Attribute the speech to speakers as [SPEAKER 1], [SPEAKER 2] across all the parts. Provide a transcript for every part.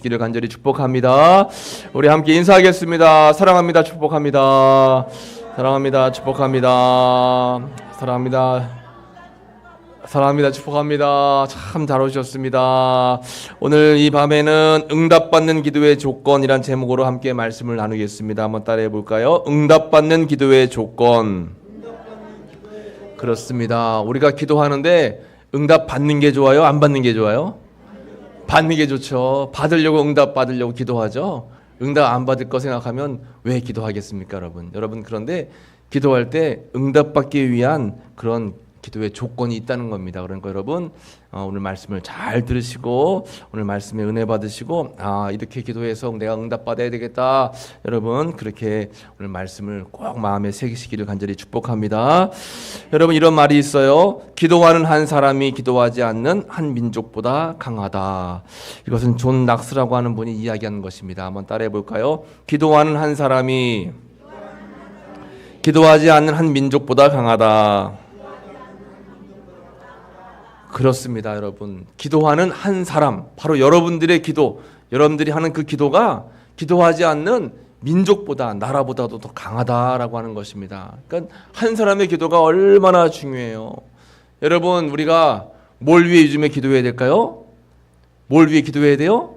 [SPEAKER 1] 기를 간절히 축복합니다. 우리 함께 인사하겠습니다. 사랑합니다. 축복합니다. 사랑합니다. 축복합니다. 사랑합니다. 사랑합니다. 축복합니다. 참 잘 오셨습니다. 오늘 이 밤에는 응답받는 기도의 조건이란 제목으로 함께 말씀을 나누겠습니다. 한번 따라해 볼까요? 응답받는 기도의 조건. 그렇습니다. 우리가 기도하는데 응답 받는 게 좋아요? 안 받는 게 좋아요? 받는 게 좋죠. 받으려고 응답 받으려고 기도하죠. 응답 안 받을 거 생각하면 왜 기도하겠습니까, 여러분? 여러분 그런데 기도할 때 응답 받기 위한 그런 기도의 조건이 있다는 겁니다. 그러니까 여러분 오늘 말씀을 잘 들으시고 오늘 말씀에 은혜 받으시고 이렇게 기도해서 내가 응답 받아야 되겠다. 여러분 그렇게 오늘 말씀을 꼭 마음에 새기시기를 간절히 축복합니다. 여러분 이런 말이 있어요. 기도하는 한 사람이 기도하지 않는 한 민족보다 강하다. 이것은 존 낙스라고 하는 분이 이야기하는 것입니다. 한번 따라해 볼까요? 기도하는 한 사람이 기도하지 않는 한 민족보다 강하다. 그렇습니다, 여러분. 기도하는 한 사람, 바로 여러분들의 기도, 여러분들이 하는 그 기도가 기도하지 않는 민족보다, 나라보다도 더 강하다라고 하는 것입니다. 그러니까 한 사람의 기도가 얼마나 중요해요. 여러분, 우리가 뭘 위해 요즘에 기도해야 될까요? 뭘 위해 기도해야 돼요?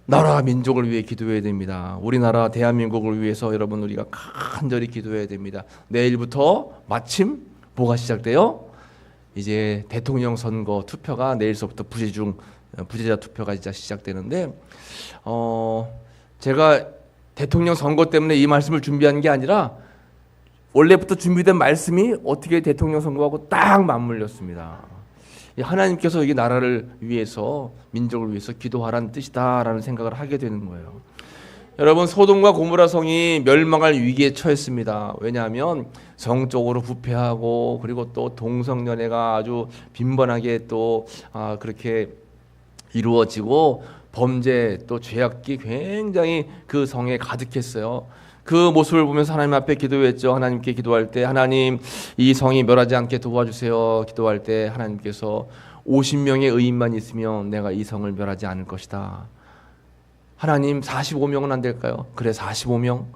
[SPEAKER 1] 나라 민족을 위해 기도해야 됩니다. 우리나라 대한민국을 위해서 여러분 우리가 간절히 기도해야 됩니다. 내일부터 마침 뭐가 시작돼요? 이제 대통령 선거 투표가 내일서부터 부재자 투표가 이제 시작되는데 제가 대통령 선거 때문에 이 말씀을 준비한 게 아니라 원래부터 준비된 말씀이 어떻게 대통령 선거하고 딱 맞물렸습니다. 하나님께서 이 나라를 위해서 민족을 위해서 기도하라는 뜻이다라는 생각을 하게 되는 거예요. 여러분 소돔과 고모라 성이 멸망할 위기에 처했습니다. 왜냐하면 성적으로 부패하고 그리고 또 동성연애가 아주 빈번하게 또 그렇게 이루어지고 범죄 또 죄악이 굉장히 그 성에 가득했어요. 그 모습을 보면서 하나님 앞에 기도했죠. 하나님께 기도할 때 하나님 이 성이 멸하지 않게 도와주세요. 기도할 때 하나님께서 50명의 의인만 있으면 내가 이 성을 멸하지 않을 것이다. 하나님 45명은 안 될까요? 그래 45명,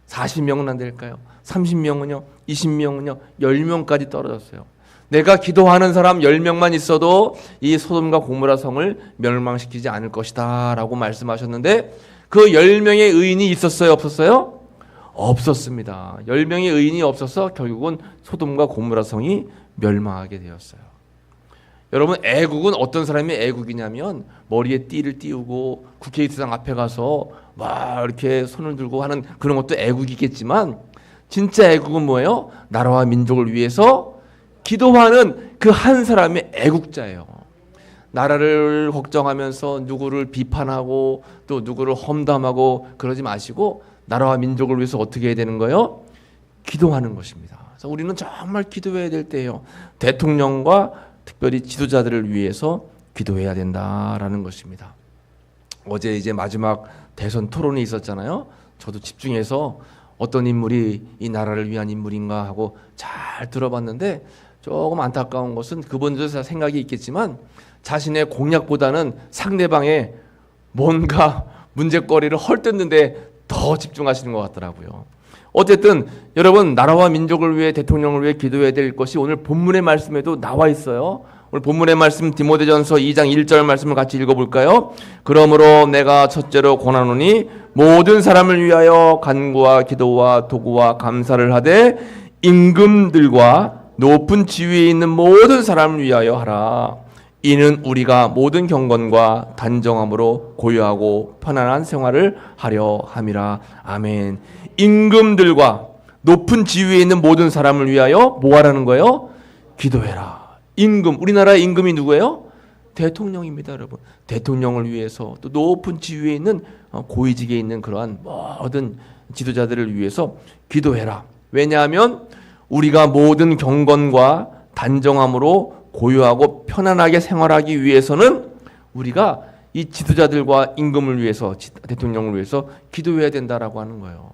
[SPEAKER 1] 40명은 안 될까요? 30명은요? 20명은요? 10명까지 떨어졌어요. 내가 기도하는 사람 10명만 있어도 이 소돔과 고모라 성을 멸망시키지 않을 것이다 라고 말씀하셨는데 그 10명의 의인이 있었어요? 없었어요? 없었습니다. 10명의 의인이 없어서 결국은 소돔과 고모라 성이 멸망하게 되었어요. 여러분 애국은 어떤 사람이 애국이냐면 머리에 띠를 띄우고 국회의사당 앞에 가서 막 이렇게 손을 들고 하는 그런 것도 애국이겠지만 진짜 애국은 뭐예요? 나라와 민족을 위해서 기도하는 그 한 사람의 애국자예요. 나라를 걱정하면서 누구를 비판하고 또 누구를 험담하고 그러지 마시고 나라와 민족을 위해서 어떻게 해야 되는 거예요? 기도하는 것입니다. 그래서 우리는 정말 기도해야 될 때예요. 대통령과 특별히 지도자들을 위해서 기도해야 된다라는 것입니다. 어제 이제 마지막 대선 토론이 있었잖아요. 저도 집중해서 어떤 인물이 이 나라를 위한 인물인가 하고 잘 들어봤는데 조금 안타까운 것은 그분들도 생각이 있겠지만 자신의 공약보다는 상대방의 뭔가 문제거리를 헐뜯는데 더 집중하시는 것 같더라고요. 어쨌든 여러분 나라와 민족을 위해 대통령을 위해 기도해야 될 것이 오늘 본문의 말씀에도 나와 있어요. 오늘 본문의 말씀 디모데전서 2장 1절 말씀을 같이 읽어볼까요? 그러므로 내가 첫째로 권하노니 모든 사람을 위하여 간구와 기도와 도구와 감사를 하되 임금들과 높은 지위에 있는 모든 사람을 위하여 하라. 이는 우리가 모든 경건과 단정함으로 고요하고 편안한 생활을 하려 함이라. 아멘. 임금들과 높은 지위에 있는 모든 사람을 위하여 뭐 하라는 거예요? 기도해라. 임금, 우리나라의 임금이 누구예요? 대통령입니다, 여러분. 대통령을 위해서 또 높은 지위에 있는 고위직에 있는 그러한 모든 지도자들을 위해서 기도해라. 왜냐하면 우리가 모든 경건과 단정함으로 고요하고 편안하게 생활하기 위해서는 우리가 이 지도자들과 임금을 위해서 대통령을 위해서 기도해야 된다라고 하는 거예요.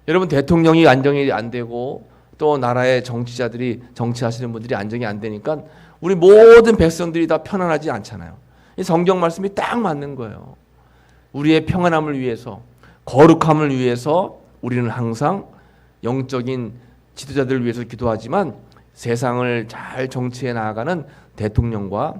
[SPEAKER 1] 여러분 대통령이 안정이 안 되고 또 나라의 정치자들이 정치하시는 분들이 안정이 안 되니까 우리 모든 백성들이 다 편안하지 않잖아요. 이 성경 말씀이 딱 맞는 거예요. 우리의 평안함을 위해서, 거룩함을 위해서 우리는 항상 영적인 지도자들을 위해서 기도하지만 세상을 잘 정치해 나아가는 대통령과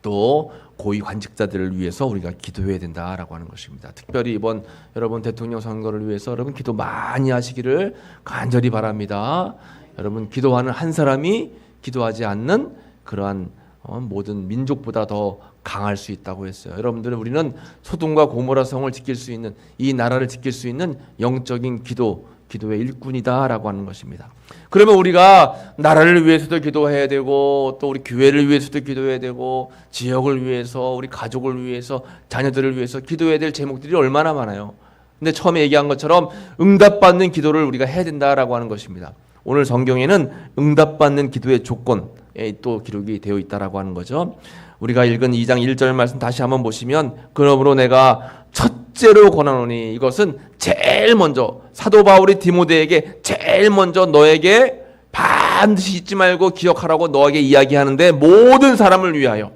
[SPEAKER 1] 또 고위 관직자들을 위해서 우리가 기도해야 된다라고 하는 것입니다. 특별히 이번 여러분 대통령 선거를 위해서 여러분 기도 많이 하시기를 간절히 바랍니다. 여러분 기도하는 한 사람이 기도하지 않는 그러한 모든 민족보다 더 강할 수 있다고 했어요. 여러분들은 우리는 소돔과 고모라 성을 지킬 수 있는, 이 나라를 지킬 수 있는 영적인 기도의 일꾼이다라고 하는 것입니다. 그러면 우리가 나라를 위해서도 기도해야 되고 또 우리 교회를 위해서도 기도해야 되고 지역을 위해서, 우리 가족을 위해서, 자녀들을 위해서 기도해야 될 제목들이 얼마나 많아요. 근데 처음에 얘기한 것처럼 응답받는 기도를 우리가 해야 된다라고 하는 것입니다. 오늘 성경에는 응답받는 기도의 조건에 또 기록이 되어 있다라고 하는 거죠. 우리가 읽은 2장 1절 말씀 다시 한번 보시면, 그러므로 내가 첫째로 권하노니, 이것은 제일 먼저 사도 바울이 디모데에게 제일 먼저 너에게 반드시 잊지 말고 기억하라고 너에게 이야기하는데, 모든 사람을 위하여,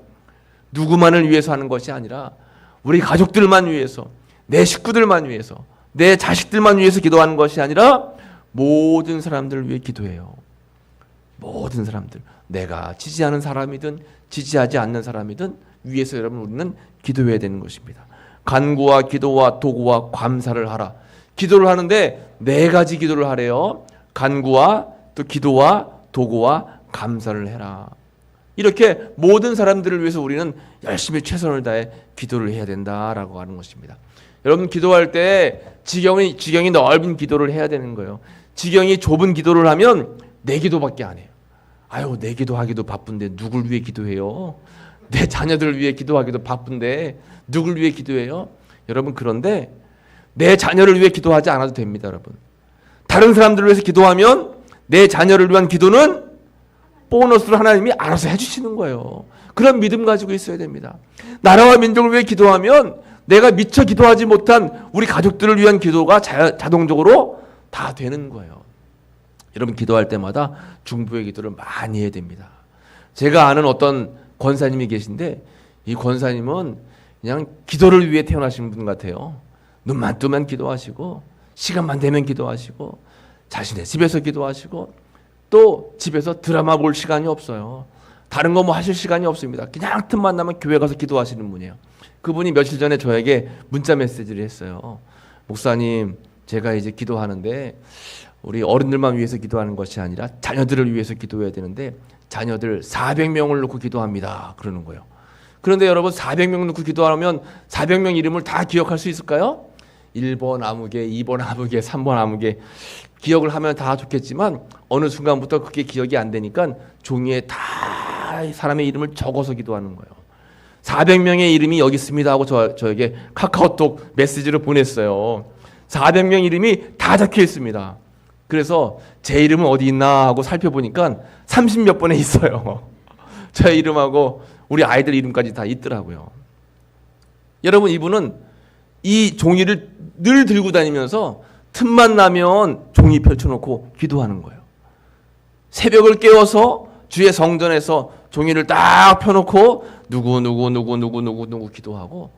[SPEAKER 1] 누구만을 위해서 하는 것이 아니라 우리 가족들만 위해서, 내 식구들만 위해서, 내 자식들만 위해서 기도하는 것이 아니라 모든 사람들을 위해 기도해요. 모든 사람들, 내가 지지하는 사람이든 지지하지 않는 사람이든 위해서 여러분 우리는 기도해야 되는 것입니다. 간구와 기도와 도구와 감사를 하라. 기도를 하는데 네 가지 기도를 하래요. 간구와 또 기도와 도구와 감사를 해라. 이렇게 모든 사람들을 위해서 우리는 열심히 최선을 다해 기도를 해야 된다라고 하는 것입니다. 여러분 기도할 때 지경이 넓은 기도를 해야 되는 거예요. 지경이 좁은 기도를 하면 내 기도밖에 안 해요. 아유, 내 기도하기도 바쁜데 누굴 위해 기도해요? 내 자녀들을 위해 기도하기도 바쁜데 누굴 위해 기도해요? 여러분, 그런데 내 자녀를 위해 기도하지 않아도 됩니다. 여러분, 다른 사람들을 위해서 기도하면 내 자녀를 위한 기도는 보너스로 하나님이 알아서 해주시는 거예요. 그런 믿음 가지고 있어야 됩니다. 나라와 민족을 위해 기도하면 내가 미처 기도하지 못한 우리 가족들을 위한 기도가 자동적으로 다 되는 거예요. 여러분, 기도할 때마다 중보의 기도를 많이 해야 됩니다. 제가 아는 어떤 권사님이 계신데, 이 권사님은 그냥 기도를 위해 태어나신 분 같아요. 눈만 뜨면 기도하시고, 시간만 되면 기도하시고, 자신의 집에서 기도하시고, 또 집에서 드라마 볼 시간이 없어요. 다른 거 뭐 하실 시간이 없습니다. 그냥 틈만 나면 교회 가서 기도하시는 분이에요. 그분이 며칠 전에 저에게 문자 메시지를 했어요. 목사님, 제가 이제 기도하는데 우리 어른들만 위해서 기도하는 것이 아니라 자녀들을 위해서 기도해야 되는데 자녀들 400명을 놓고 기도합니다. 그러는 거예요. 그런데 여러분, 400명 놓고 기도하면 400명 이름을 다 기억할 수 있을까요? 1번 아무개, 2번 아무개, 3번 아무개 기억을 하면 다 좋겠지만 어느 순간부터 그게 기억이 안 되니까 종이에 다 사람의 이름을 적어서 기도하는 거예요. 400명의 이름이 여기 있습니다 하고 저에게 카카오톡 메시지를 보냈어요. 400명 이름이 다 적혀 있습니다. 그래서 제 이름은 어디 있나 하고 살펴보니까 30몇 번에 있어요. 제 이름하고 우리 아이들 이름까지 다 있더라고요. 여러분, 이분은 이 종이를 늘 들고 다니면서 틈만 나면 종이 펼쳐놓고 기도하는 거예요. 새벽을 깨워서 주의 성전에서 종이를 딱 펴놓고 누구 기도하고,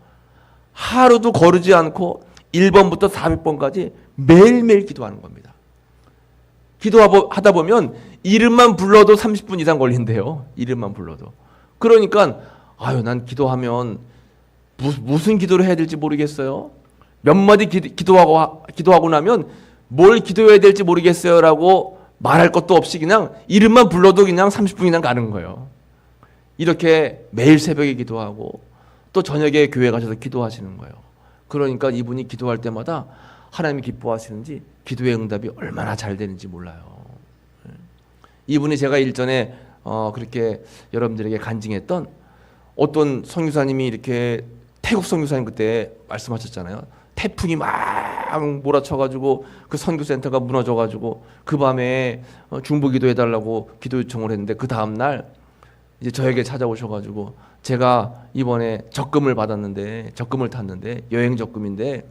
[SPEAKER 1] 하루도 거르지 않고 1번부터 400번까지 매일매일 기도하는 겁니다. 기도하다 보면 이름만 불러도 30분 이상 걸린대요. 이름만 불러도. 그러니까 아유, 난 기도하면 무슨 기도를 해야 될지 모르겠어요. 몇 마디 기도하고 나면 뭘 기도해야 될지 모르겠어요 라고 말할 것도 없이 그냥 이름만 불러도 그냥 30분 이상 가는 거예요. 이렇게 매일 새벽에 기도하고 또 저녁에 교회 가셔서 기도하시는 거예요. 그러니까 이분이 기도할 때마다 하나님이 기뻐하시는지 기도의 응답이 얼마나 잘 되는지 몰라요. 이분이 제가 일전에 그렇게 여러분들에게 간증했던 어떤 선교사님이 이렇게, 태국 선교사님 그때 말씀하셨잖아요. 태풍이 막 몰아쳐가지고 그 선교센터가 무너져가지고 그 밤에 중보기도 해달라고 기도 요청을 했는데, 그 다음날 이제 저에게 찾아오셔가지고 제가 이번에 적금을 탔는데 여행 적금인데,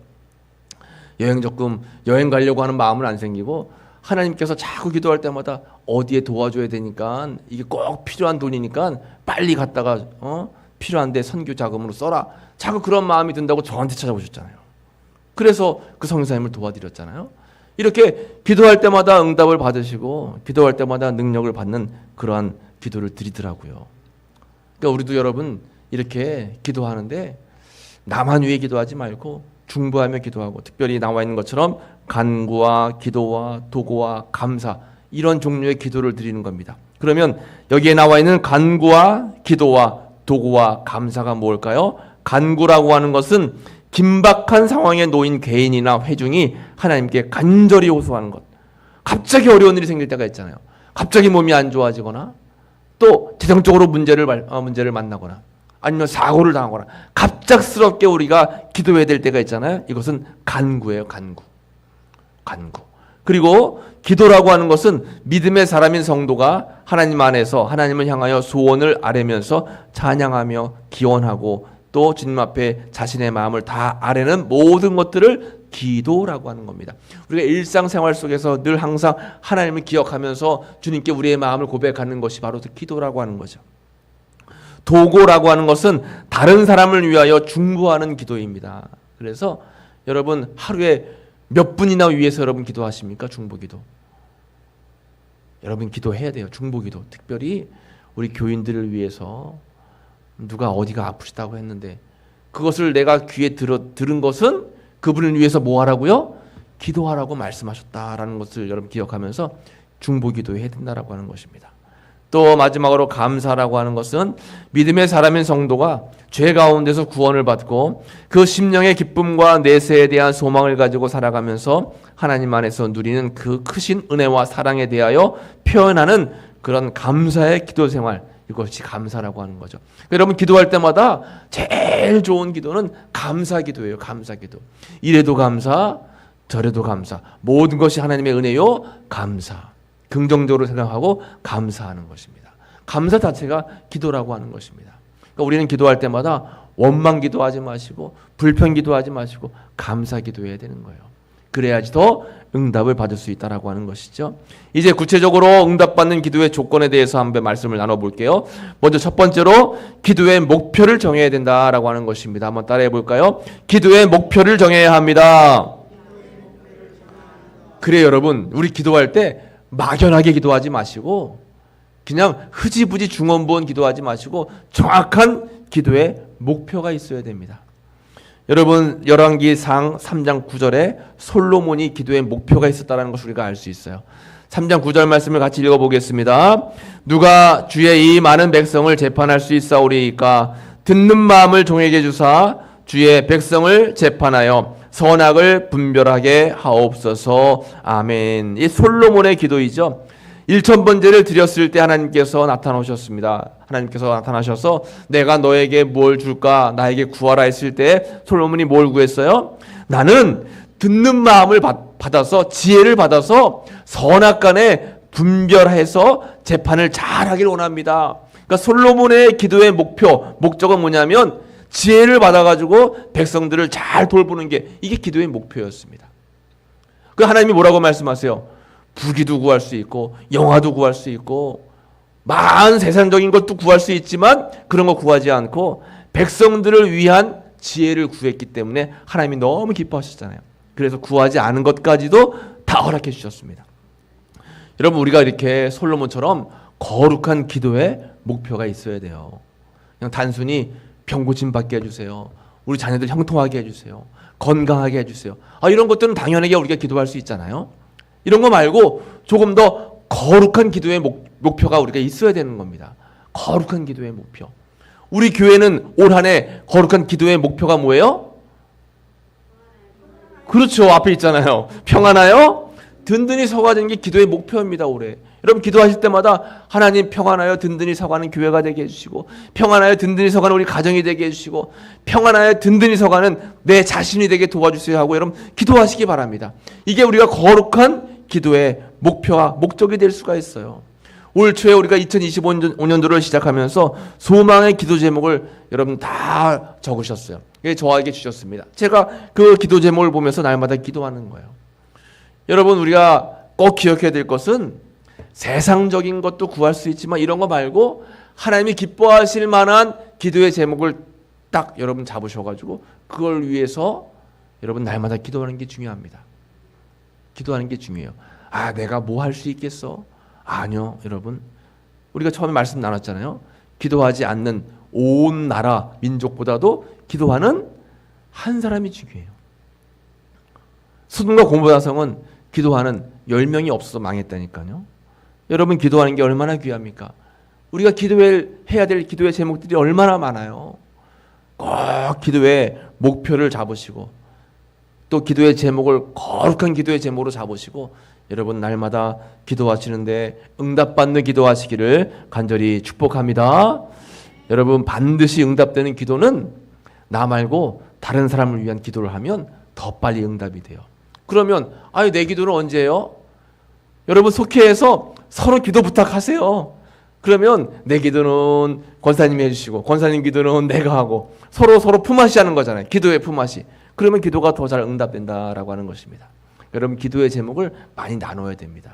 [SPEAKER 1] 여행 가려고 하는 마음은 안 생기고 하나님께서 자꾸 기도할 때마다 어디에 도와줘야 되니까, 이게 꼭 필요한 돈이니까 빨리 갔다가 필요한데 선교 자금으로 써라. 자꾸 그런 마음이 든다고 저한테 찾아오셨잖아요. 그래서 그 성사님을 도와드렸잖아요. 이렇게 기도할 때마다 응답을 받으시고 기도할 때마다 능력을 받는 그러한 기도를 드리더라고요. 그러니까 우리도 여러분 이렇게 기도하는데 나만 위해 기도하지 말고 중보하며 기도하고, 특별히 나와 있는 것처럼 간구와 기도와 도구와 감사, 이런 종류의 기도를 드리는 겁니다. 그러면 여기에 나와 있는 간구와 기도와 도구와 감사가 뭘까요? 간구라고 하는 것은 긴박한 상황에 놓인 개인이나 회중이 하나님께 간절히 호소하는 것. 갑자기 어려운 일이 생길 때가 있잖아요. 갑자기 몸이 안 좋아지거나 또 재정적으로 문제를 만나거나 아니면 사고를 당하거나 갑작스럽게 우리가 기도해야 될 때가 있잖아요. 이것은 간구예요. 간구. 그리고 기도라고 하는 것은 믿음의 사람인 성도가 하나님 안에서 하나님을 향하여 소원을 아뢰면서 찬양하며 기원하고 또 주님 앞에 자신의 마음을 다 아뢰는 모든 것들을 기도라고 하는 겁니다. 우리가 일상생활 속에서 늘 항상 하나님을 기억하면서 주님께 우리의 마음을 고백하는 것이 바로 기도라고 하는 거죠. 도고라고 하는 것은 다른 사람을 위하여 중보하는 기도입니다. 그래서 여러분 하루에 몇 분이나 위해서 여러분 기도하십니까? 중보기도. 여러분 기도해야 돼요. 중보기도. 특별히 우리 교인들을 위해서 누가 어디가 아프시다고 했는데 그것을 내가 귀에 들은 것은 그분을 위해서 뭐 하라고요? 기도하라고 말씀하셨다라는 것을 여러분 기억하면서 중보기도해야 된다라고 하는 것입니다. 또 마지막으로 감사라고 하는 것은 믿음의 사람인 성도가 죄 가운데서 구원을 받고 그 심령의 기쁨과 내세에 대한 소망을 가지고 살아가면서 하나님 안에서 누리는 그 크신 은혜와 사랑에 대하여 표현하는 그런 감사의 기도 생활, 이것이 감사라고 하는 거죠. 여러분 기도할 때마다 제일 좋은 기도는 감사기도예요. 감사기도. 이래도 감사, 저래도 감사. 모든 것이 하나님의 은혜요. 감사. 긍정적으로 생각하고 감사하는 것입니다. 감사 자체가 기도라고 하는 것입니다. 그러니까 우리는 기도할 때마다 원망 기도하지 마시고 불평 기도하지 마시고 감사 기도해야 되는 거예요. 그래야지 더 응답을 받을 수 있다라고 하는 것이죠. 이제 구체적으로 응답받는 기도의 조건에 대해서 한번 말씀을 나눠볼게요. 먼저 첫 번째로 기도의 목표를 정해야 된다라고 하는 것입니다. 한번 따라해 볼까요? 기도의 목표를 정해야 합니다. 그래요, 여러분. 우리 기도할 때 막연하게 기도하지 마시고 그냥 흐지부지 중언부언 기도하지 마시고 정확한 기도의 목표가 있어야 됩니다. 여러분 열왕기상 3장 9절에 솔로몬이 기도의 목표가 있었다는 것을 우리가 알 수 있어요. 3장 9절 말씀을 같이 읽어보겠습니다. 누가 주의 이 많은 백성을 재판할 수 있사오리이까 듣는 마음을 종에게 주사 주의 백성을 재판하여 선악을 분별하게 하옵소서. 아멘. 이 솔로몬의 기도이죠. 1000번제를 드렸을 때 하나님께서 나타나셨습니다. 하나님께서 나타나셔서 내가 너에게 뭘 줄까? 나에게 구하라 했을 때 솔로몬이 뭘 구했어요? 나는 듣는 마음을 받아서 지혜를 받아서 선악간에 분별해서 재판을 잘하길 원합니다. 그러니까 솔로몬의 기도의 목적은 뭐냐면 지혜를 받아가지고 백성들을 잘 돌보는 게 이게 기도의 목표였습니다. 그 하나님이 뭐라고 말씀하세요? 부귀도 구할 수 있고 영화도 구할 수 있고 많은 세상적인 것도 구할 수 있지만 그런 거 구하지 않고 백성들을 위한 지혜를 구했기 때문에 하나님이 너무 기뻐하셨잖아요. 그래서 구하지 않은 것까지도 다 허락해 주셨습니다. 여러분 우리가 이렇게 솔로몬처럼 거룩한 기도의 목표가 있어야 돼요. 그냥 단순히 병 고침 받게 해주세요. 우리 자녀들 형통하게 해주세요. 건강하게 해주세요. 이런 것들은 당연하게 우리가 기도할 수 있잖아요. 이런 거 말고 조금 더 거룩한 기도의 목표가 우리가 있어야 되는 겁니다. 거룩한 기도의 목표. 우리 교회는 올 한 해 거룩한 기도의 목표가 뭐예요? 그렇죠. 앞에 있잖아요. 평안하여 든든히 서가는 게 기도의 목표입니다. 올해. 여러분 기도하실 때마다 하나님 평안하여 든든히 서가는 교회가 되게 해주시고 평안하여 든든히 서가는 우리 가정이 되게 해주시고 평안하여 든든히 서가는 내 자신이 되게 도와주세요 하고 여러분 기도하시기 바랍니다. 이게 우리가 거룩한 기도의 목표와 목적이 될 수가 있어요. 올 초에 우리가 2025년도를 시작하면서 소망의 기도 제목을 여러분 다 적으셨어요. 저에게 주셨습니다. 제가 그 기도 제목을 보면서 날마다 기도하는 거예요. 여러분 우리가 꼭 기억해야 될 것은 세상적인 것도 구할 수 있지만 이런 거 말고 하나님이 기뻐하실 만한 기도의 제목을 딱 여러분 잡으셔가지고 그걸 위해서 여러분 날마다 기도하는 게 중요합니다. 기도하는 게 중요해요. 아, 내가 뭐 할 수 있겠어? 아니요, 여러분. 우리가 처음에 말씀 나눴잖아요. 기도하지 않는 온 나라 민족보다도 기도하는 한 사람이 중요해요. 소돔과 고모라 성은 기도하는 10명이 없어서 망했다니까요. 여러분, 기도하는 게 얼마나 귀합니까? 우리가 기도해야 될 기도의 제목들이 얼마나 많아요. 꼭 기도의 목표를 잡으시고 또 기도의 제목을 거룩한 기도의 제목으로 잡으시고 여러분 날마다 기도하시는데 응답받는 기도하시기를 간절히 축복합니다. 여러분, 반드시 응답되는 기도는 나 말고 다른 사람을 위한 기도를 하면 더 빨리 응답이 돼요. 그러면 아유, 내 기도는 언제 해요? 여러분, 속회에서 서로 기도 부탁하세요. 그러면 내 기도는 권사님이 해주시고 권사님 기도는 내가 하고 서로 품앗이 하는 거잖아요. 기도의 품앗이. 그러면 기도가 더 잘 응답된다라고 하는 것입니다. 여러분, 기도의 제목을 많이 나눠야 됩니다.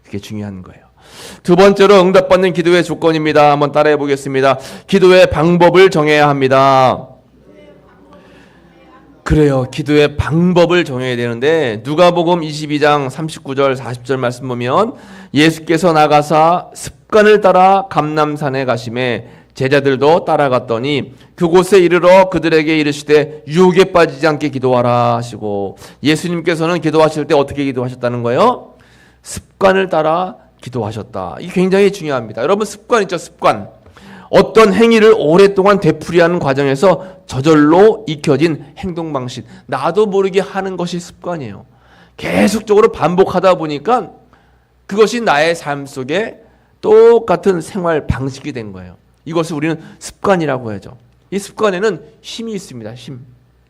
[SPEAKER 1] 그게 중요한 거예요. 두 번째로 응답받는 기도의 조건입니다. 한번 따라해 보겠습니다. 기도의 방법을 정해야 합니다. 그래요. 기도의 방법을 정해야 되는데 누가복음 22장 39절 40절 말씀 보면 예수께서 나가사 습관을 따라 감람산에 가심에 제자들도 따라갔더니 그곳에 이르러 그들에게 이르시되 유혹에 빠지지 않게 기도하라 하시고, 예수님께서는 기도하실 때 어떻게 기도하셨다는 거예요? 습관을 따라 기도하셨다. 이게 굉장히 중요합니다. 여러분, 습관 있죠? 습관. 어떤 행위를 오랫동안 되풀이하는 과정에서 저절로 익혀진 행동 방식, 나도 모르게 하는 것이 습관이에요. 계속적으로 반복하다 보니까 그것이 나의 삶 속에 똑같은 생활 방식이 된 거예요. 이것을 우리는 습관이라고 하죠. 이 습관에는 힘이 있습니다. 힘.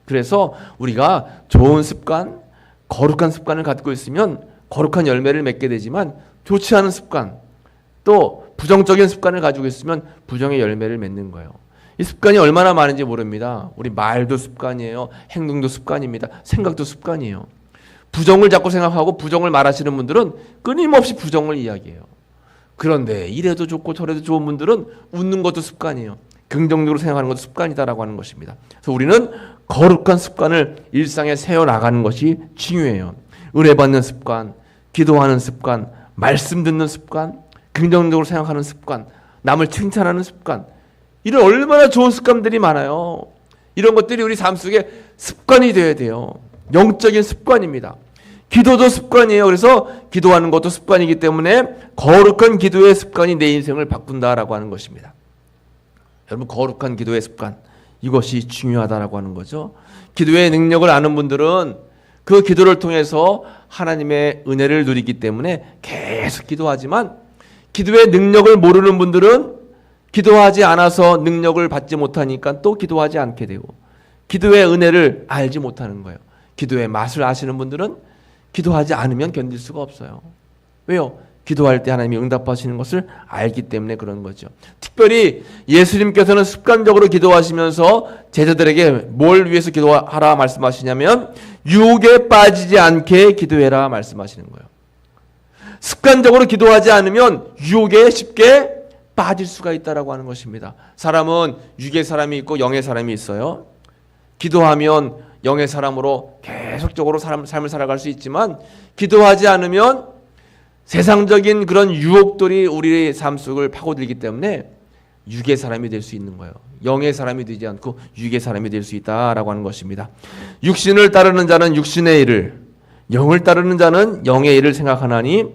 [SPEAKER 1] 그래서 우리가 좋은 습관, 거룩한 습관을 갖고 있으면 거룩한 열매를 맺게 되지만, 좋지 않은 습관, 또 부정적인 습관을 가지고 있으면 부정의 열매를 맺는 거예요. 이 습관이 얼마나 많은지 모릅니다. 우리 말도 습관이에요. 행동도 습관입니다. 생각도 습관이에요. 부정을 자꾸 생각하고 부정을 말하시는 분들은 끊임없이 부정을 이야기해요. 그런데 이래도 좋고 저래도 좋은 분들은 웃는 것도 습관이에요. 긍정적으로 생각하는 것도 습관이다라고 하는 것입니다. 그래서 우리는 거룩한 습관을 일상에 세워나가는 것이 중요해요. 은혜 받는 습관, 기도하는 습관, 말씀 듣는 습관, 긍정적으로 생각하는 습관, 남을 칭찬하는 습관, 이런 얼마나 좋은 습관들이 많아요. 이런 것들이 우리 삶 속에 습관이 되어야 돼요. 영적인 습관입니다. 기도도 습관이에요. 그래서 기도하는 것도 습관이기 때문에 거룩한 기도의 습관이 내 인생을 바꾼다라고 하는 것입니다. 여러분, 거룩한 기도의 습관, 이것이 중요하다라고 하는 거죠. 기도의 능력을 아는 분들은 그 기도를 통해서 하나님의 은혜를 누리기 때문에 계속 기도하지만, 기도의 능력을 모르는 분들은 기도하지 않아서 능력을 받지 못하니까 또 기도하지 않게 되고, 기도의 은혜를 알지 못하는 거예요. 기도의 맛을 아시는 분들은 기도하지 않으면 견딜 수가 없어요. 왜요? 기도할 때 하나님이 응답하시는 것을 알기 때문에 그런 거죠. 특별히 예수님께서는 습관적으로 기도하시면서 제자들에게 뭘 위해서 기도하라 말씀하시냐면 유혹에 빠지지 않게 기도해라 말씀하시는 거예요. 습관적으로 기도하지 않으면 유혹에 쉽게 빠질 수가 있다라고 하는 것입니다. 사람은 육의 사람이 있고 영의 사람이 있어요. 기도하면 영의 사람으로 계속적으로 삶을 살아갈 수 있지만, 기도하지 않으면 세상적인 그런 유혹들이 우리의 삶 속을 파고들기 때문에 육의 사람이 될 수 있는 거예요. 영의 사람이 되지 않고 육의 사람이 될 수 있다라고 하는 것입니다. 육신을 따르는 자는 육신의 일을, 영을 따르는 자는 영의 일을 생각하나니,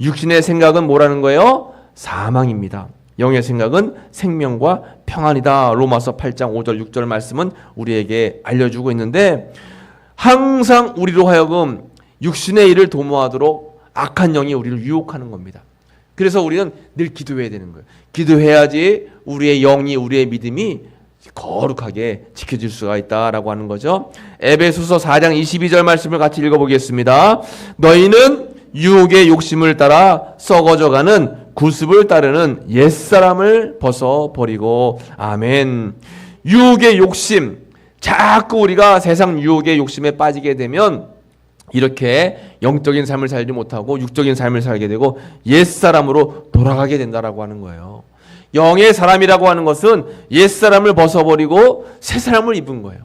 [SPEAKER 1] 육신의 생각은 뭐라는 거예요? 사망입니다. 영의 생각은 생명과 평안이다. 로마서 8장 5절 6절 말씀은 우리에게 알려주고 있는데, 항상 우리로 하여금 육신의 일을 도모하도록 악한 영이 우리를 유혹하는 겁니다. 그래서 우리는 늘 기도해야 되는 거예요. 기도해야지 우리의 영이, 우리의 믿음이 거룩하게 지켜질 수가 있다라고 하는 거죠. 에베소서 4장 22절 말씀을 같이 읽어보겠습니다. 너희는 유혹의 욕심을 따라 썩어져가는 구습을 따르는 옛사람을 벗어버리고. 아멘. 유혹의 욕심, 자꾸 우리가 세상 유혹의 욕심에 빠지게 되면 이렇게 영적인 삶을 살지 못하고 육적인 삶을 살게 되고 옛사람으로 돌아가게 된다라고 하는 거예요. 영의 사람이라고 하는 것은 옛사람을 벗어버리고 새 사람을 입은 거예요.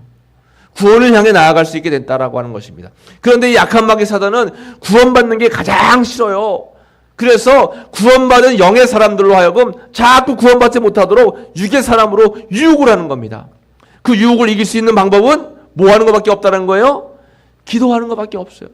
[SPEAKER 1] 구원을 향해 나아갈 수 있게 됐다라고 하는 것입니다. 그런데 이 약한 마귀 사단은 구원받는 게 가장 싫어요. 그래서 구원받은 영의 사람들로 하여금 자꾸 구원받지 못하도록 육의 사람으로 유혹을 하는 겁니다. 그 유혹을 이길 수 있는 방법은 뭐 하는 것밖에 없다는 거예요? 기도하는 것밖에 없어요.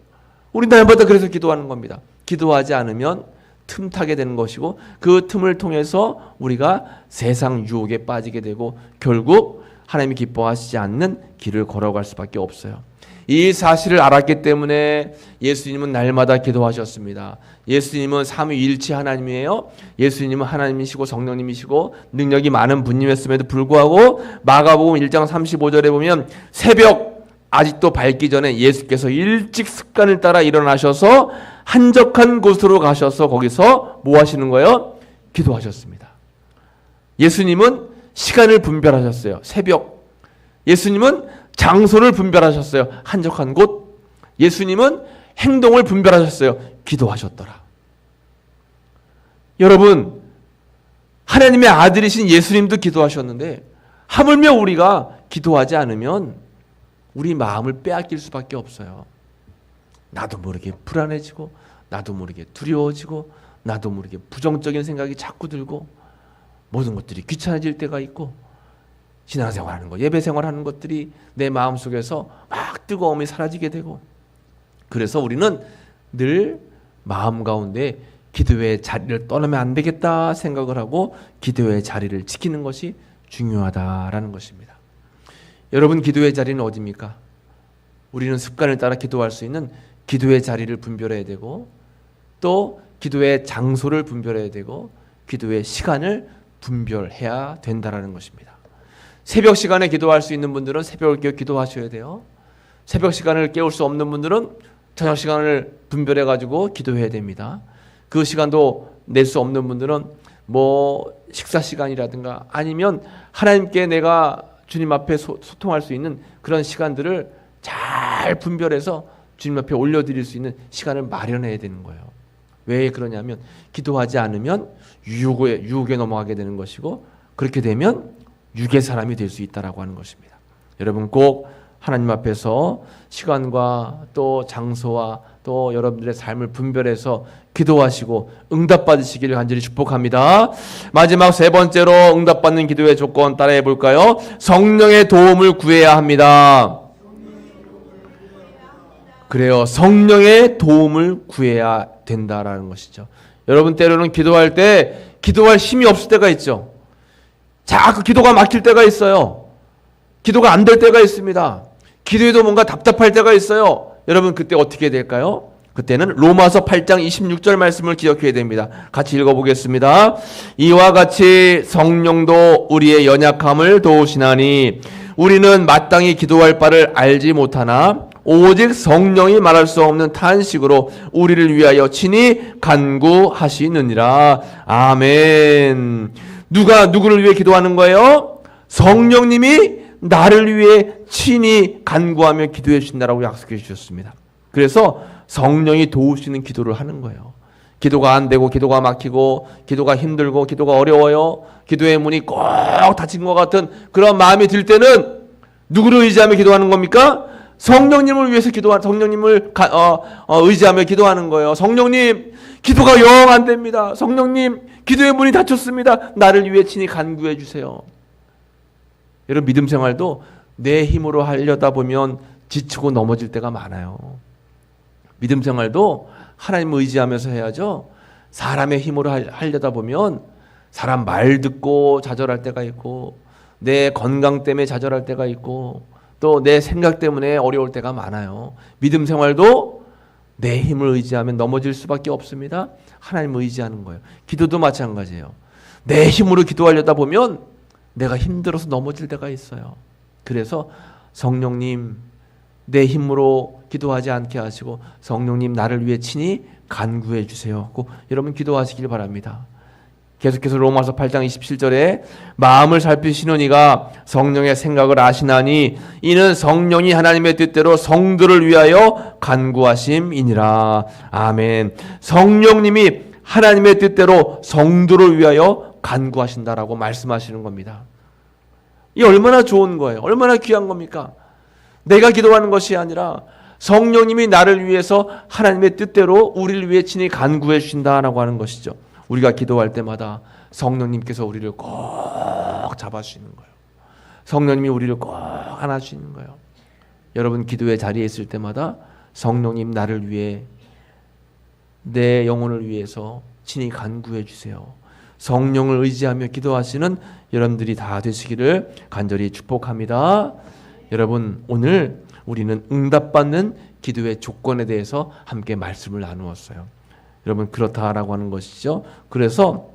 [SPEAKER 1] 우리 날마다 그래서 기도하는 겁니다. 기도하지 않으면 틈타게 되는 것이고 그 틈을 통해서 우리가 세상 유혹에 빠지게 되고 결국 하나님이 기뻐하시지 않는 길을 걸어갈 수밖에 없어요. 이 사실을 알았기 때문에 예수님은 날마다 기도하셨습니다. 예수님은 삼위일체 하나님이에요. 예수님은 하나님이시고 성령님이시고 능력이 많은 분임했음에도 불구하고 마가복음 1장 35절에 보면 새벽 아직도 밝기 전에 예수께서 일찍 습관을 따라 일어나셔서 한적한 곳으로 가셔서 거기서 뭐 하시는 거예요? 기도하셨습니다. 예수님은 시간을 분별하셨어요. 새벽. 예수님은 장소를 분별하셨어요. 한적한 곳. 예수님은 행동을 분별하셨어요. 기도하셨더라. 여러분, 하나님의 아들이신 예수님도 기도하셨는데 하물며 우리가 기도하지 않으면 우리 마음을 빼앗길 수밖에 없어요. 나도 모르게 불안해지고 나도 모르게 두려워지고 나도 모르게 부정적인 생각이 자꾸 들고 모든 것들이 귀찮아질 때가 있고 신앙생활하는 것, 예배생활하는 것들이 내 마음속에서 막 뜨거움이 사라지게 되고 그래서 우리는 늘 마음 가운데 기도의 자리를 떠나면 안 되겠다 생각을 하고 기도의 자리를 지키는 것이 중요하다라는 것입니다. 여러분 기도의 자리는 어디입니까? 우리는 습관을 따라 기도할 수 있는 기도의 자리를 분별해야 되고 또 기도의 장소를 분별해야 되고 기도의 시간을 분별해야 된다라는 것입니다. 새벽 시간에 기도할 수 있는 분들은 새벽을 깨워 기도하셔야 돼요. 새벽 시간을 깨울 수 없는 분들은 저녁 시간을 분별해 가지고 기도해야 됩니다. 그 시간도 낼 수 없는 분들은 뭐 식사 시간이라든가 아니면 하나님께 내가 주님 앞에 소통할 수 있는 그런 시간들을 잘 분별해서 주님 앞에 올려드릴 수 있는 시간을 마련해야 되는 거예요. 왜 그러냐면 기도하지 않으면 유혹에 넘어가게 되는 것이고 그렇게 되면 육의 사람이 될 수 있다라고 하는 것입니다. 여러분 꼭 하나님 앞에서 시간과 또 장소와 또 여러분들의 삶을 분별해서 기도하시고 응답받으시기를 간절히 축복합니다. 마지막 세 번째로 응답받는 기도의 조건 따라해 볼까요? 성령의 도움을 구해야 합니다. 그래요. 성령의 도움을 구해야 된다라는 것이죠. 여러분 때로는 기도할 때 기도할 힘이 없을 때가 있죠. 자꾸 기도가 막힐 때가 있어요. 기도가 안 될 때가 있습니다. 기도해도 뭔가 답답할 때가 있어요. 여러분 그때 어떻게 될까요? 그때는 로마서 8장 26절 말씀을 기억해야 됩니다. 같이 읽어보겠습니다. 이와 같이 성령도 우리의 연약함을 도우시나니 우리는 마땅히 기도할 바를 알지 못하나 오직 성령이 말할 수 없는 탄식으로 우리를 위하여 친히 간구하시느니라. 아멘. 누가 누구를 위해 기도하는 거예요? 성령님이 나를 위해 친히 간구하며 기도해 주신다라고 약속해 주셨습니다. 그래서 성령이 도우시는 기도를 하는 거예요. 기도가 안 되고 기도가 막히고 기도가 힘들고 기도가 어려워요. 기도의 문이 꼭 닫힌 것 같은 그런 마음이 들 때는 누구를 의지하며 기도하는 겁니까? 성령님을 위해서 성령님을 의지하며 기도하는 거예요. 성령님, 기도가 영 안 됩니다. 성령님, 기도의 문이 닫혔습니다. 나를 위해 친히 간구해 주세요. 여러분 믿음 생활도 내 힘으로 하려다 보면 지치고 넘어질 때가 많아요. 믿음 생활도 하나님을 의지하면서 해야죠. 사람의 힘으로 하려다 보면 사람 말 듣고 좌절할 때가 있고 내 건강 때문에 좌절할 때가 있고 또 내 생각 때문에 어려울 때가 많아요. 믿음 생활도 내 힘을 의지하면 넘어질 수밖에 없습니다. 하나님을 의지하는 거예요. 기도도 마찬가지예요. 내 힘으로 기도하려다 보면 내가 힘들어서 넘어질 때가 있어요. 그래서 성령님 내 힘으로 기도하지 않게 하시고 성령님 나를 위해 친히 간구해 주세요. 꼭 여러분 기도하시길 바랍니다. 계속해서 로마서 8장 27절에 마음을 살피시는 이가 성령의 생각을 아시나니 이는 성령이 하나님의 뜻대로 성도를 위하여 간구하심이니라. 아멘. 성령님이 하나님의 뜻대로 성도를 위하여 간구하신다라고 말씀하시는 겁니다. 이 얼마나 좋은 거예요. 얼마나 귀한 겁니까? 내가 기도하는 것이 아니라 성령님이 나를 위해서 하나님의 뜻대로 우리를 위해 친히 간구해 주신다라고 하는 것이죠. 우리가 기도할 때마다 성령님께서 우리를 꼭 잡아주시는 거예요. 성령님이 우리를 꼭 안아주시는 거예요. 여러분 기도의 자리에 있을 때마다 성령님 나를 위해 내 영혼을 위해서 친히 간구해 주세요. 성령을 의지하며 기도하시는 여러분들이 다 되시기를 간절히 축복합니다. 여러분 오늘 우리는 응답받는 기도의 조건에 대해서 함께 말씀을 나누었어요. 여러분 그렇다라고 하는 것이죠. 그래서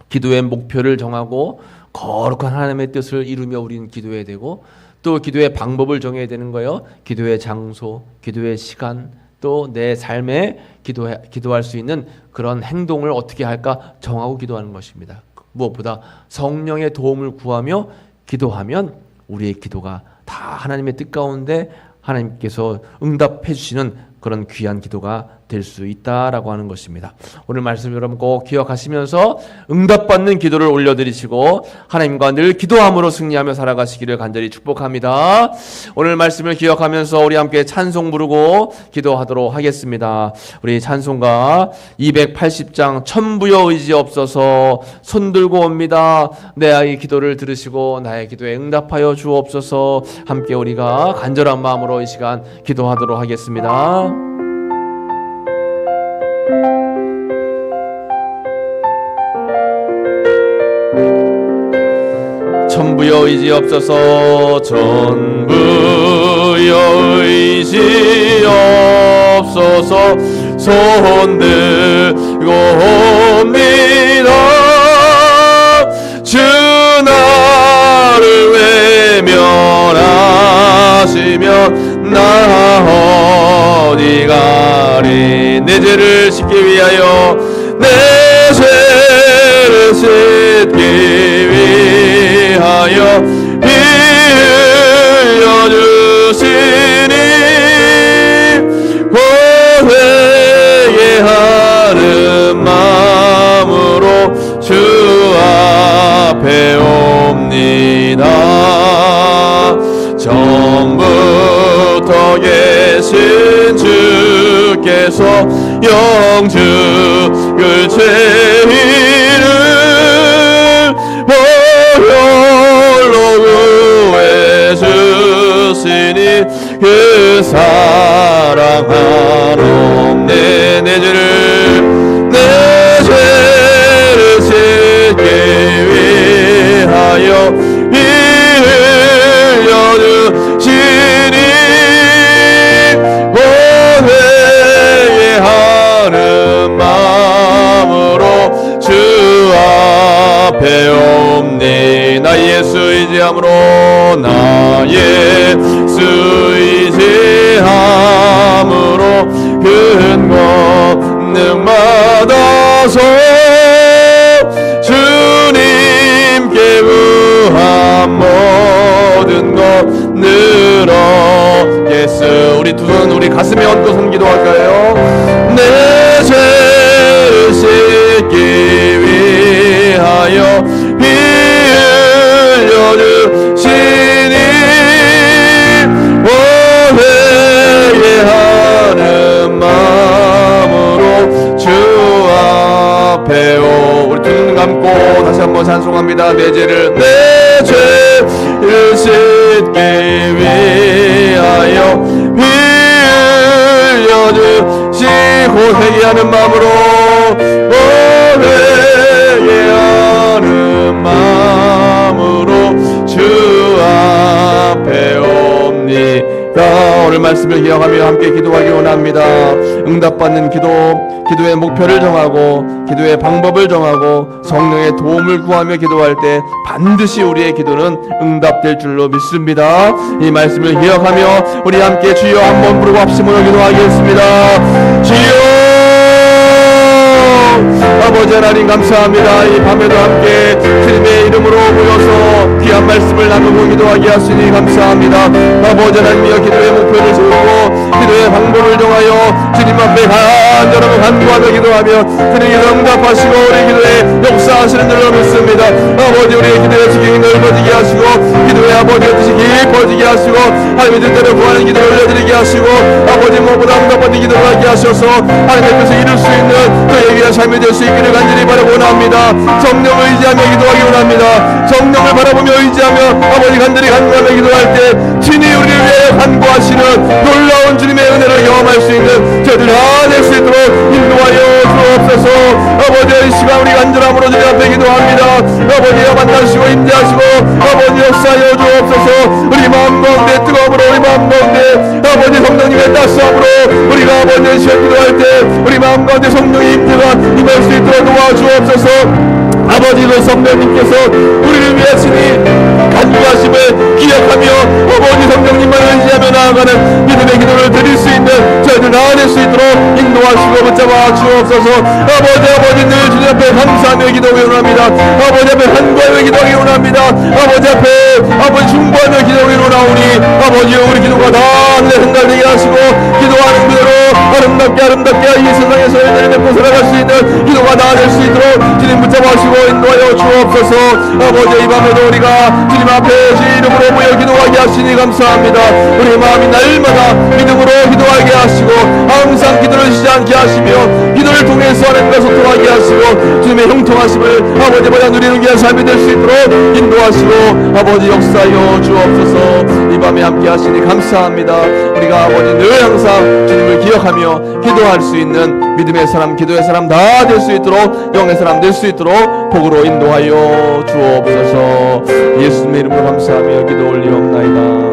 [SPEAKER 1] 기도의 목표를 정하고 거룩한 하나님의 뜻을 이루며 우리는 기도해야 되고 또 기도의 방법을 정해야 되는 거예요. 기도의 장소, 기도의 시간, 또 내 삶에 기도할 수 있는 그런 행동을 어떻게 할까 정하고 기도하는 것입니다. 무엇보다 성령의 도움을 구하며 기도하면 우리의 기도가 다 하나님의 뜻 가운데 하나님께서 응답해 주시는 그런 귀한 기도가 될 수 있다라고 하는 것입니다. 오늘 말씀 여러분 꼭 기억하시면서 응답받는 기도를 올려드리시고 하나님과 늘 기도함으로 승리하며 살아가시기를 간절히 축복합니다. 오늘 말씀을 기억하면서 우리 함께 찬송 부르고 기도하도록 하겠습니다. 우리 찬송가 280장 천부여 의지 없어서 손들고 옵니다. 내 아이 기도를 들으시고 나의 기도에 응답하여 주옵소서. 함께 우리가 간절한 마음으로 이 시간 기도하도록 하겠습니다. 천부여 의지 없어서 천부여 의지 없어서 손들고 옵니다. 주 나를 외면하시면 나 어디 가리. 내 죄를 씻기 위하여 내 죄를 씻기 위하여 피 흘려주시니 회개하는 마음으로 주 앞에 옵니다. 처음부터 계신 주께서 영죽을 죄인을 보혈로 구해 주시니 그 사랑 한없네. 내 죄를 씻기 위하여 피 흘려주시니 회개하는 마음으로 주 앞에 옵니. 나 예수 의지함으로 나 예수 의지함으로 큰 권능 받아서 주님께 구한 모든 것 늘어겠으. 우리 두 손 우리 가슴에 얹고 손 기도할까요? 내 죄를 씻기 위하여 피 흘려주시니 회개하는 마음으로 주 앞에 오. 우리 두 눈 감고 다시 한번 찬송합니다. 내 죄를 씻기 위하여 피 흘려주시고 회개하는 마음으로 회개하는 마음으로 주 앞에 옵니다. 오늘 말씀을 기억하며 함께 기도하기 원합니다. 응답받는 기도의 목표를 정하고 기도의 방법을 정하고 성령의 도움을 구하며 기도할 때 반드시 우리의 기도는 응답될 줄로 믿습니다. 이 말씀을 기억하며 우리 함께 주여 한번 부르고 합심으로 기도하겠습니다. 주여 아버지 하나님 감사합니다. 이 밤에도 함께 주님의 이름으로 모여서 귀한 말씀을 나누고 기도하게 하시니 감사합니다. 아버지 하나님이여 기도의 목표를 세우고 기도의 방법을 정하여 주님 앞에 간절하고 간구하며 기도하며 주님 기도 응답하시고 우리 기도에 역사하시는 줄로 믿습니다. 아버지 우리의 기도의 지경이 넓어지게 하시고 기도의 아버지의 뜻이 깊어지게 하시고 하나님의 뜻대로 구하는 기도를 올려드리게 하시고 아버지 무엇보다 응답받은 기도를 하게 하셔서 하나님의 뜻을 이룰 수 있는 저의 위한 삶이 될 수 있기를 간절히 바라고 원합니다. 성령을 의지하며 기도하기 원합니다. 성령을 바라보며 의지하며 아버지 간절히 간구하며 기도할 때 친히 우리를 위하여 간구하시는 놀라운 주님의 은혜를 경험할 수 있는 저희들 다 될 수 있도록 인도하여 주옵소서. 아버지 이 시간 우리 간절함으로 주님 앞에 기도합니다. 아버지여 만나시고 임재하시고 아버지 역사하여 주옵소서. 우리 마음 가운데 뜨거움으로 우리 마음 가운데 아버지 성령님의 따스함으로 우리가 아버지 시간 기도할 때 우리 마음 가운데 성령의 임재가 임할 수 있도록 도와주옵소서. 아버지도 성령님께서 우리를 위해 친히 간구하심을 기억하며 아버지 성령님만 의지하며 나아가는 믿음의 기도를 드릴 수 있는 저희들 나아낼 수 있도록 인도하시고 붙잡아 주옵소서. 아버지 늘 주님 앞에 감사하며 기도하기 원합니다. 아버지 앞에 간구하며 기도하기 원합니다. 아버지 앞에 아버지 중보하며 기도하기 원하오니 아버지 우리 기도가 다 하늘에 흥달리게 하시고 기도하는 그대로 아름답게 이 세상에서 은혜를 맺고 살아갈 수 있는 기도가 나아낼 수 있도록 주님 붙잡아주시고 인도하여 주옵소서. 아버지 이 밤에도 우리가 주님 앞에 주 이름으로 모여 기도하게 하시니 감사합니다. 우리 마음이 날마다 믿음으로 기도하게 하시고 항상 기도를 쉬지 않게 하시며 기도를 통해서 하나님과 소통하게 하시고 주님의 형통하심을 아버지보다 누리는 귀한 삶이 될 수 있도록 인도하시고 아버지 역사하여 주옵소서. 이 밤에 함께 하시니 감사합니다. 우리가 아버지 늘 항상 주님을 기억하며 기도할 수 있는 믿음의 사람 기도의 사람 다 될 수 있도록 영의 사람 될 수 있도록 복으로 인도하여 주옵소서. 예수님의 이름으로 감사하며 기도 올리옵나이다.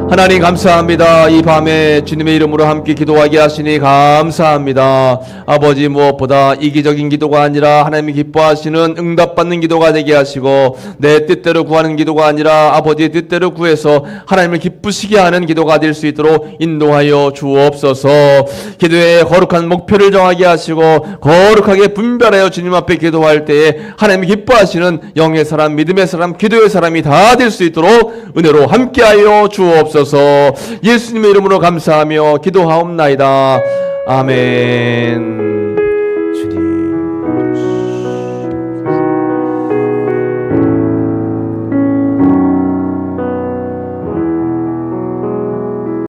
[SPEAKER 1] 하나님 감사합니다. 이 밤에 주님의 이름으로 함께 기도하게 하시니 감사합니다. 아버지 무엇보다 이기적인 기도가 아니라 하나님이 기뻐하시는 응답받는 기도가 되게 하시고 내 뜻대로 구하는 기도가 아니라 아버지의 뜻대로 구해서 하나님을 기쁘시게 하는 기도가 될 수 있도록 인도하여 주옵소서. 기도의 거룩한 목표를 정하게 하시고 거룩하게 분별하여 주님 앞에 기도할 때에 하나님이 기뻐하시는 영의 사람 믿음의 사람 기도의 사람이 다 될 수 있도록 은혜로 함께하여 주옵소서. 예수님의 이름으로 감사하며 기도하옵나이다. 아멘.